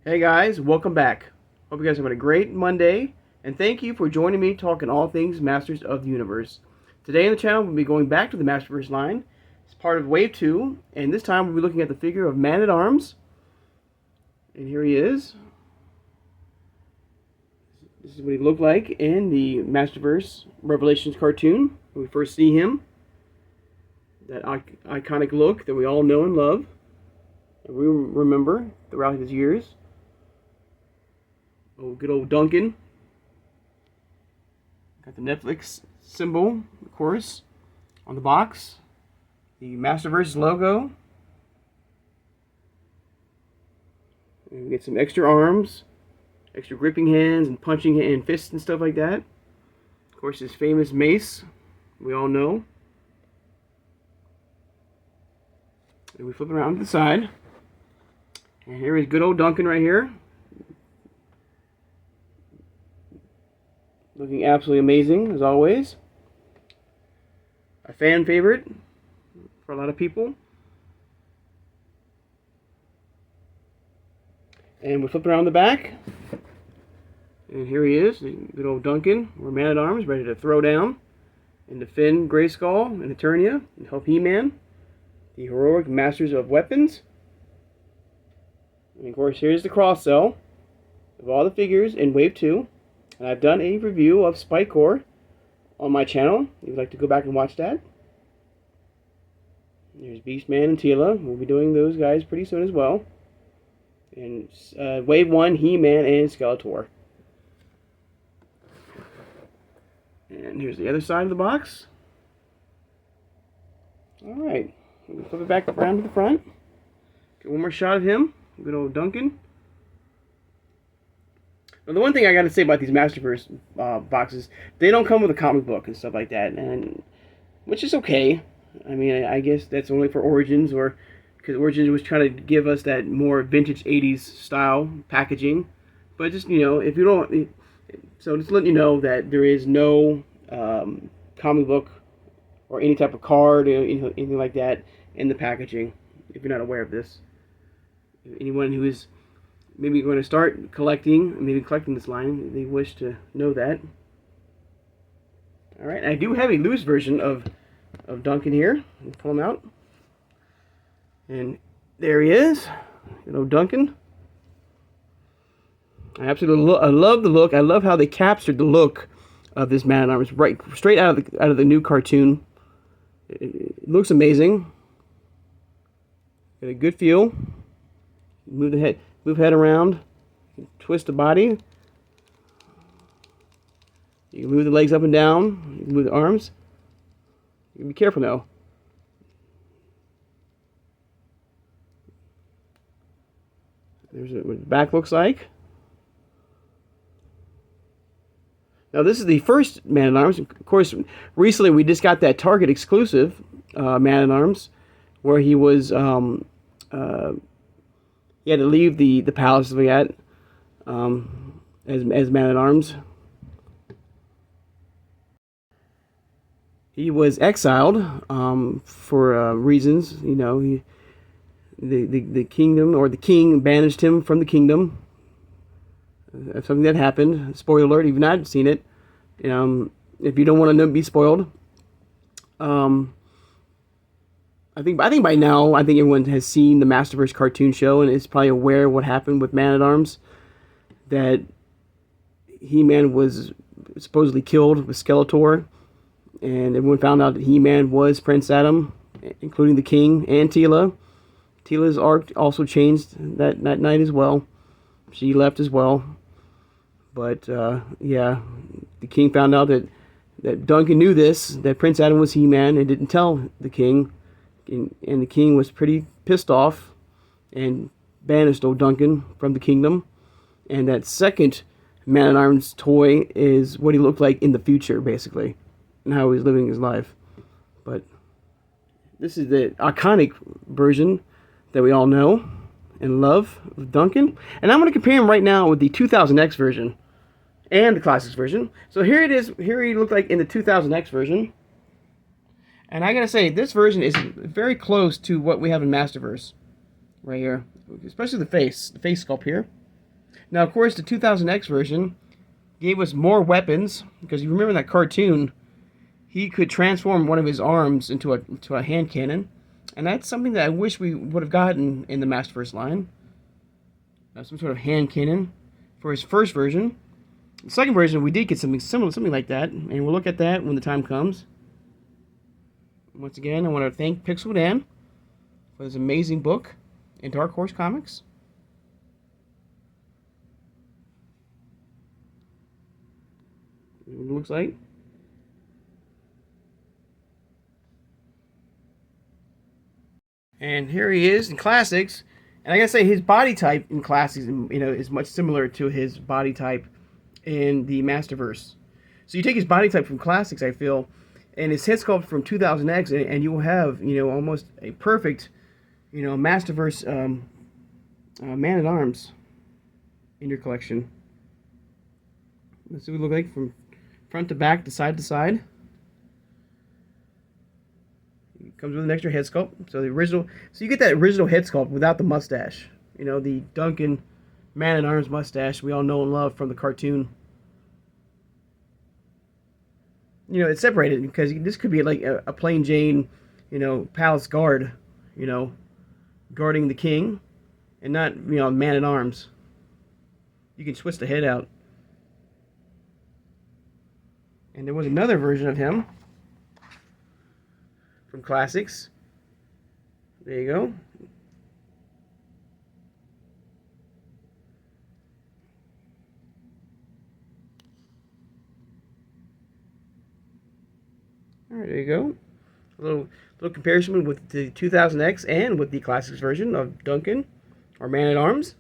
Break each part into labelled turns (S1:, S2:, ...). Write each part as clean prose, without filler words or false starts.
S1: Hey guys, welcome back. Hope you guys are having a great Monday, and thank you for joining me talking all things Masters of the Universe. Today on the channel, we'll be going back to the MasterVerse line. It's part of Wave 2, and this time we'll be looking at the figure of Man-at-Arms. And here he is. This is what he looked like in the MasterVerse Revelations cartoon when we first see him. That iconic look that we all know and love, and we remember throughout his years. Oh, good old Duncan. Got the Netflix symbol, of course, on the box. The MasterVerse logo. And we get some extra arms, extra gripping hands and punching and fists and stuff like that. Of course, his famous mace, we all know. And we flip it around to the side. And here is good old Duncan right here. Looking absolutely amazing, as always. A fan favorite for a lot of people. And we flip around the back. And here he is, good old Duncan, or Man-at-Arms, ready to throw down and defend Grayskull and Eternia and help He-Man, the heroic masters of weapons. And of course, here's the cross-sell of all the figures in Wave 2. And I've done a review of Spikecore on my channel. If you'd like to go back and watch that. There's Beastman and Teela. We'll be doing those guys pretty soon as well. And Wave 1, He-Man and Skeletor. And here's the other side of the box. Alright. We'll flip it back around to the front. Get one more shot of him. Good old Duncan. Now, the one thing I got to say about these MasterVerse boxes, they don't come with a comic book and stuff like that, and which is okay. I mean, I guess that's only for Origins, or because Origins was trying to give us that more vintage 80s style packaging. But just, you know, if you don't, so just letting you know that there is no comic book or any type of card or anything like that in the packaging, if you're not aware of this. Anyone who is maybe going to start collecting, maybe collecting this line, they wish to know that. Alright, I do have a loose version of Duncan here. I'll pull him out. And there he is. You know, Duncan. I absolutely I love the look. I love how they captured the look of this Man-at-Arms right straight out of the new cartoon. It looks amazing. Got a good feel. Move head around, twist the body. You can move the legs up and down. You can move the arms. You can be careful now. There's what the back looks like. Now this is the first Man-at-Arms. Of course, recently we just got that Target exclusive Man-at-Arms, where he was he had to leave the palace we had as Man-at-Arms. He was exiled for reasons, you know. The kingdom, or the king, banished him from the kingdom. That's something that happened. Spoiler alert! If you've not seen it, if you don't want to be spoiled. I think by now, I think everyone has seen the MasterVerse cartoon show and is probably aware of what happened with Man-at-Arms. That He-Man was supposedly killed with Skeletor, and everyone found out that He-Man was Prince Adam, including the King and Teela. Teela's arc also changed that night as well. She left as well. But yeah, the King found out that Duncan knew this, that Prince Adam was He-Man, and didn't tell the King. And the King was pretty pissed off and banished old Duncan from the kingdom. And that second Man-at-Arms toy is what he looked like in the future, basically, and how he was living his life. But this is the iconic version that we all know and love of Duncan. And I'm going to compare him right now with the 2000X version and the Classics version. So here it is. Here he looked like in the 2000X version. And I gotta say, this version is very close to what we have in MasterVerse, right here. Especially the face sculpt here. Now, of course, the 2000X version gave us more weapons because you remember that cartoon. He could transform one of his arms into a hand cannon, and that's something that I wish we would have gotten in the MasterVerse line. Some sort of hand cannon for his first version. The second version, we did get something similar, something like that, and we'll look at that when the time comes. Once again, I want to thank Pixel Dan for this amazing book in Dark Horse Comics. What it looks like. And here he is in Classics. And I gotta say, his body type in Classics, is much similar to his body type in the MasterVerse. So you take his body type from Classics, I feel, and his head sculpt from 2000X, and you will have, almost a perfect, MasterVerse Man-at-Arms in your collection. Let's see what it looks like from front to back, to side to side. It comes with an extra head sculpt. So you get that original head sculpt without the mustache. The Duncan Man-at-Arms mustache we all know and love from the cartoon. It's separated because this could be like a plain Jane, palace guard, guarding the king, and not, Man-at-Arms. You can twist the head out. And there was another version of him from Classics. There you go. All right, there you go. A little comparison with the 2000X and with the Classics version of Duncan, or Man-at-Arms.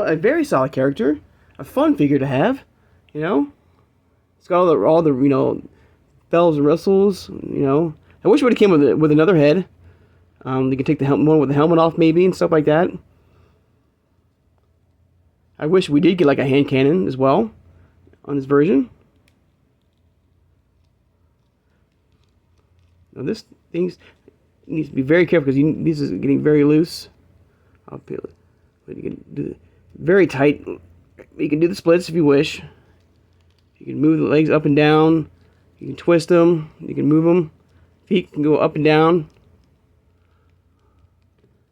S1: A very solid character, a fun figure to have, It's got all the bells and whistles, I wish it would have came with another head. You could take the one with the helmet off maybe and stuff like that. I wish we did get like a hand cannon as well on this version. Now this thing needs to be very careful because this is getting very loose. I'll peel it. But you can do it very tight. You can do the splits if you wish. You can move the legs up and down. You can twist them. You can move them. Feet can go up and down.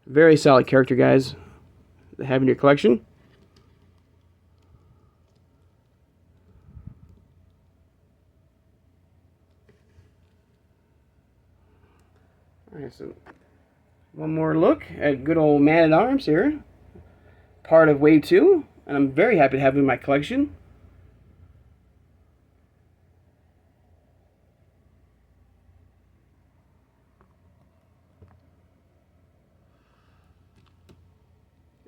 S1: Very solid character, guys, to have in your collection. Alright, so one more look at good old Man-at-Arms here. Part of Wave 2, and I'm very happy to have him in my collection.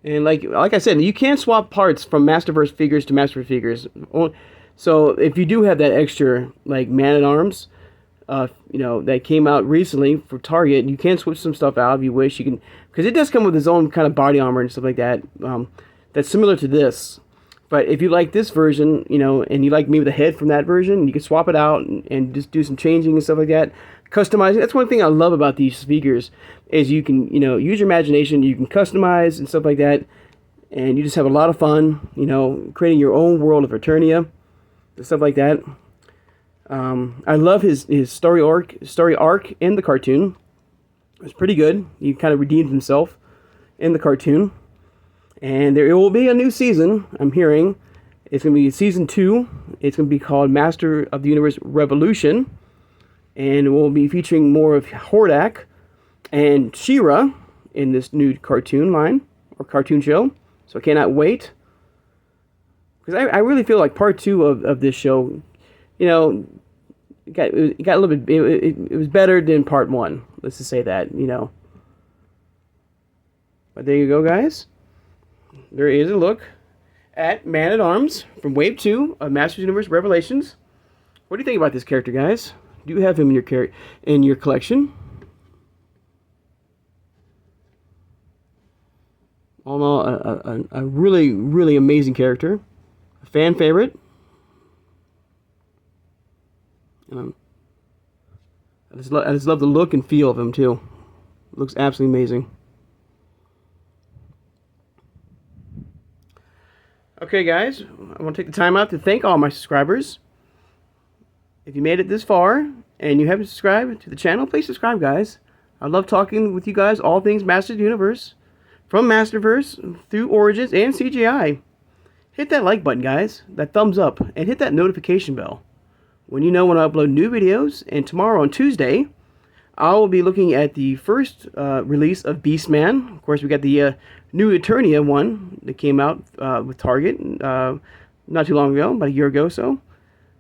S1: And like I said, you can swap parts from MasterVerse figures to MasterVerse figures. So if you do have that extra like Man-at-Arms, that came out recently for Target, you can switch some stuff out if you wish. You can, because it does come with its own kind of body armor and stuff like that. That's similar to this. But if you like this version, and you like maybe the head from that version, you can swap it out and just do some changing and stuff like that. Customizing. That's one thing I love about these figures is you can, use your imagination. You can customize and stuff like that, and you just have a lot of fun, creating your own world of Eternia and stuff like that. I love his story arc in the cartoon. It's pretty good. He kind of redeemed himself in the cartoon. And there will be a new season, I'm hearing. It's going to be season 2. It's going to be called Master of the Universe Revolution. And we'll be featuring more of Hordak and She-Ra in this new cartoon line, or cartoon show. So I cannot wait. Because I really feel like part 2 of this show, it got a little bit, it was better than part 1. Let's just say that, But there you go, guys. There is a look at Man-at-Arms from Wave 2 of Masters Universe Revelations. What do you think about this character, guys? Do you have him in your collection? All in all, a really, really amazing character. A fan favorite. I just love the look and feel of him, too. Looks absolutely amazing. Okay, guys, I want to take the time out to thank all my subscribers. If you made it this far and you haven't subscribed to the channel, please subscribe, guys. I love talking with you guys all things Masters of the Universe, from MasterVerse through Origins and CGI. Hit that like button, guys, that thumbs up, and hit that notification bell when you know when I upload new videos. And tomorrow on Tuesday, I will be looking at the first release of Beastman. Of course, we got the new Eternia one that came out with Target not too long ago, about a year ago or so.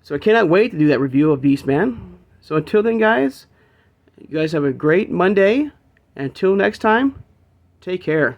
S1: So I cannot wait to do that review of Beastman. So until then, guys, you guys have a great Monday. And until next time, take care.